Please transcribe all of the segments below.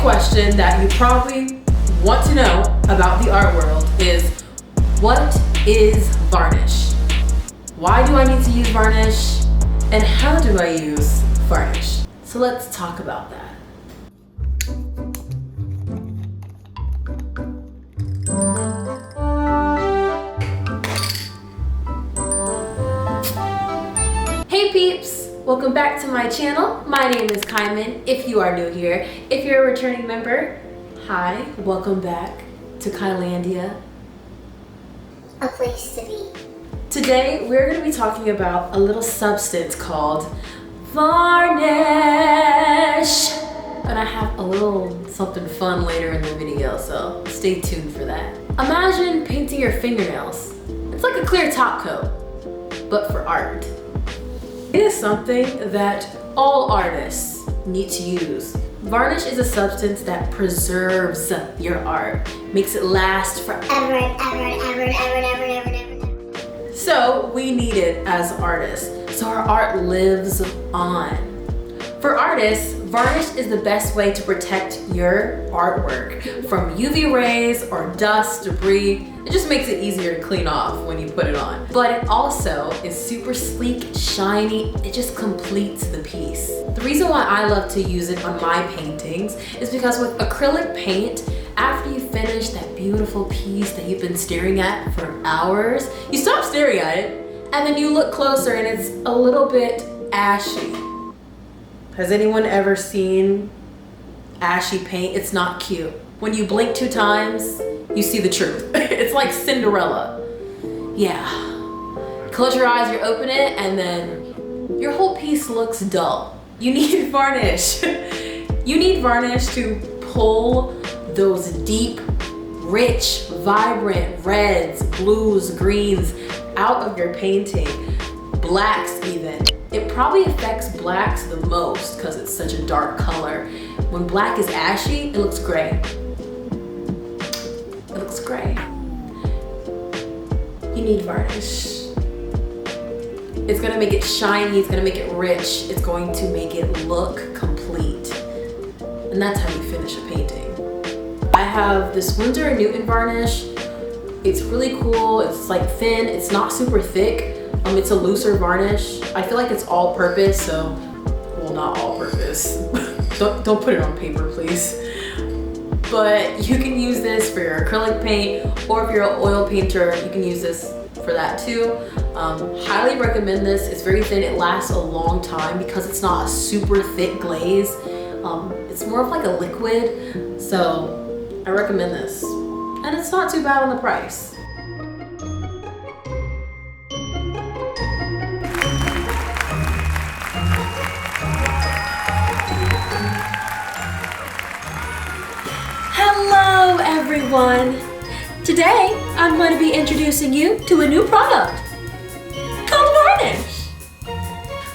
question that you probably want to know about the art world is, what is varnish? Why do I need to use varnish? And how do I use varnish? So let's talk about that. Hey peeps! Welcome back to my channel. My name is Kaiman, if you are new here. If you're a returning member, hi, welcome back to Kailandia. A place to be. Today, we're going to be talking about a little substance called varnish. And I have a little something fun later in the video, so stay tuned for that. Imagine painting your fingernails. It's like a clear top coat, but for art. It is something that all artists need to use. Varnish is a substance that preserves your art, makes it last forever and ever. So we need it as artists, so our art lives on. For artists, varnish is the best way to protect your artwork from UV rays or dust, debris. It just makes it easier to clean off when you put it on. But it also is super sleek, shiny. It just completes the piece. The reason why I love to use it on my paintings is because with acrylic paint, after you finish that beautiful piece that you've been staring at for hours, you stop staring at it and then you look closer and it's a little bit ashy. Has anyone ever seen ashy paint? It's not cute. When you blink 2 times, you see the truth. It's like Cinderella. Yeah. Close your eyes, you open it, and then your whole piece looks dull. You need varnish. You need varnish to pull those deep, rich, vibrant reds, blues, greens out of your painting. Blacks even. It probably affects blacks the most because it's such a dark color. When black is ashy, it looks gray. It looks gray. You need varnish. It's gonna make it shiny, it's gonna make it rich, it's going to make it look complete. And that's how you finish a painting. I have this Winsor Newton varnish. It's really cool, it's like thin, it's not super thick. It's a looser varnish. I feel like it's all purpose, so, well, not all purpose. don't put it on paper, please. But you can use this for your acrylic paint, or if you're an oil painter, you can use this for that too. Highly recommend this. It's very thin, it lasts a long time because it's not a super thick glaze. It's more of like a liquid, so I recommend this. And it's not too bad on the price. Hello everyone! Today I'm going to be introducing you to a new product called varnish.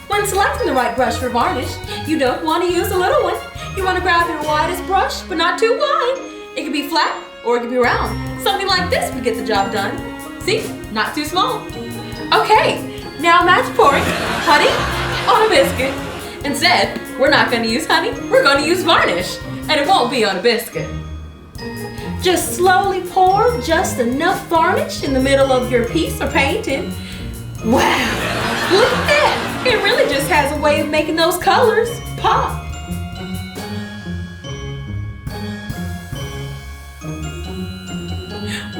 When selecting the right brush for varnish, you don't want to use a little one. You want to grab your widest brush, but not too wide. It can be flat or it can be round. Something like this would get the job done. See? Not too small. Okay, now imagine pouring honey on a biscuit. Instead, we're not going to use honey, we're going to use varnish. And it won't be on a biscuit. Just slowly pour just enough varnish in the middle of your piece or painting. Wow, look at that. It really just has a way of making those colors pop.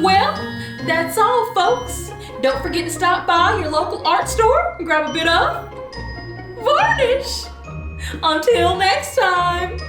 Well, that's all, folks. Don't forget to stop by your local art store and grab a bit of varnish. Until next time.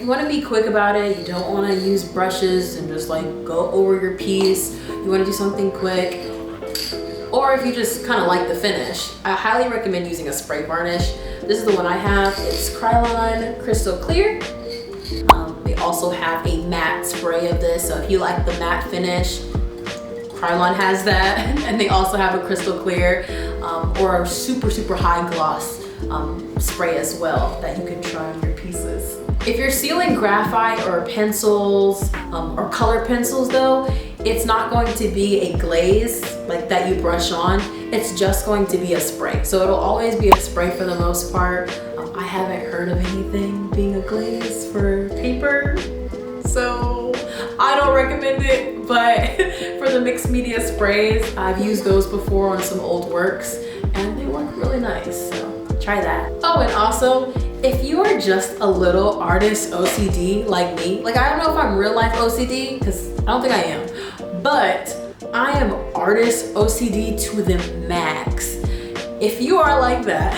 You want to be quick about it. You don't want to use brushes and just like go over your piece. You want to do something quick. Or if you just kind of like the finish, I highly recommend using a spray varnish. This is the one I have. It's Acrylic Crystal Clear. They also have a matte spray of this, so if you like the matte finish, Acrylic has that. And they also have a crystal clear or a super high gloss spray as well that you can try on your pieces. If you're sealing graphite or pencils or color pencils though, it's not going to be a glaze like that you brush on. It's just going to be a spray. So it'll always be a spray for the most part. I haven't heard of anything being a glaze for paper, so I don't recommend it. But for the mixed media sprays, I've used those before on some old works and they work really nice, so try that. Oh, and also, if you are just a little artist OCD like me, like I don't know if I'm real life OCD, because I don't think I am, but I am artist OCD to the max. If you are like that,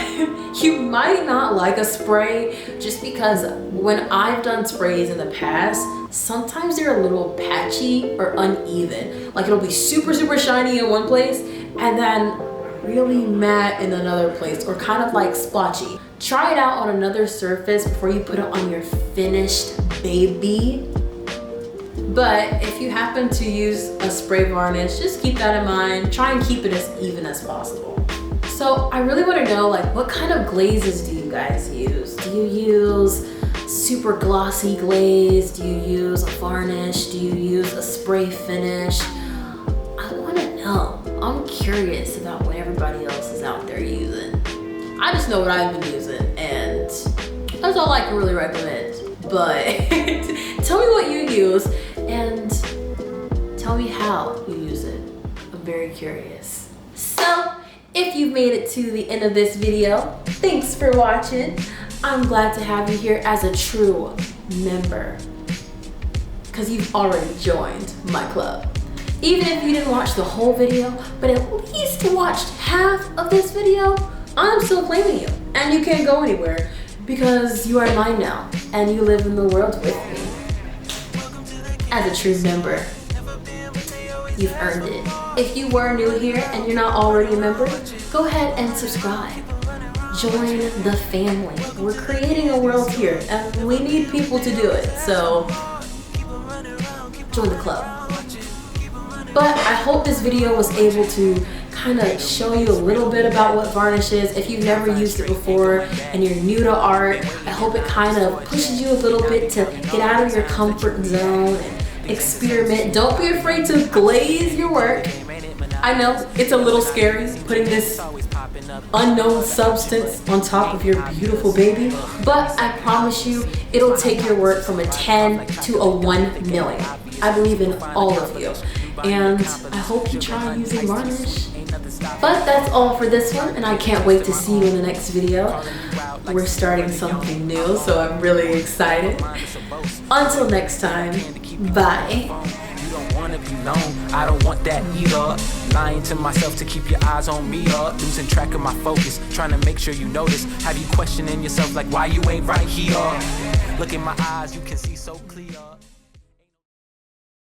you might not like a spray just because when I've done sprays in the past, sometimes they're a little patchy or uneven. Like it'll be super shiny in one place and then really matte in another place, or kind of like splotchy. Try it out on another surface before you put it on your finished baby. But if you happen to use a spray varnish, just keep that in mind. Try and keep it as even as possible. So I really want to know, like, what kind of glazes do you guys use? Do you use super glossy glaze? Do you use a varnish? Do you use a spray finish? I want to know. I'm curious about what everybody else is out there using. I just know what I've been using and that's all I can really recommend. But tell me what you use and tell me how you use it. I'm very curious. So if you've made it to the end of this video, thanks for watching. I'm glad to have you here as a true member because you've already joined my club. Even if you didn't watch the whole video, but at least watched half of this video, I'm still claiming you. And you can't go anywhere because you are mine now and you live in the world with me. As a true member, you've earned it. If you were new here and you're not already a member, go ahead and subscribe. Join the family. We're creating a world here and we need people to do it. So join the club. But I hope this video was able to kind of show you a little bit about what varnish is. If you've never used it before and you're new to art, I hope it kind of pushes you a little bit to get out of your comfort zone and experiment. Don't be afraid to glaze your work. I know it's a little scary putting this unknown substance on top of your beautiful baby, but I promise you it'll take your work from a 10 to a 1 million. I believe in all of you. And I hope you try using varnish. But that's all for this one, and I can't wait to see you in the next video. We're starting something new, so I'm really excited. Until next time, bye. I don't want that either. Lying to myself to keep your eyes on me, losing track of my focus, trying to make sure you notice. Have you questioning yourself like why you ain't right here? Look in my eyes, you can see so clear.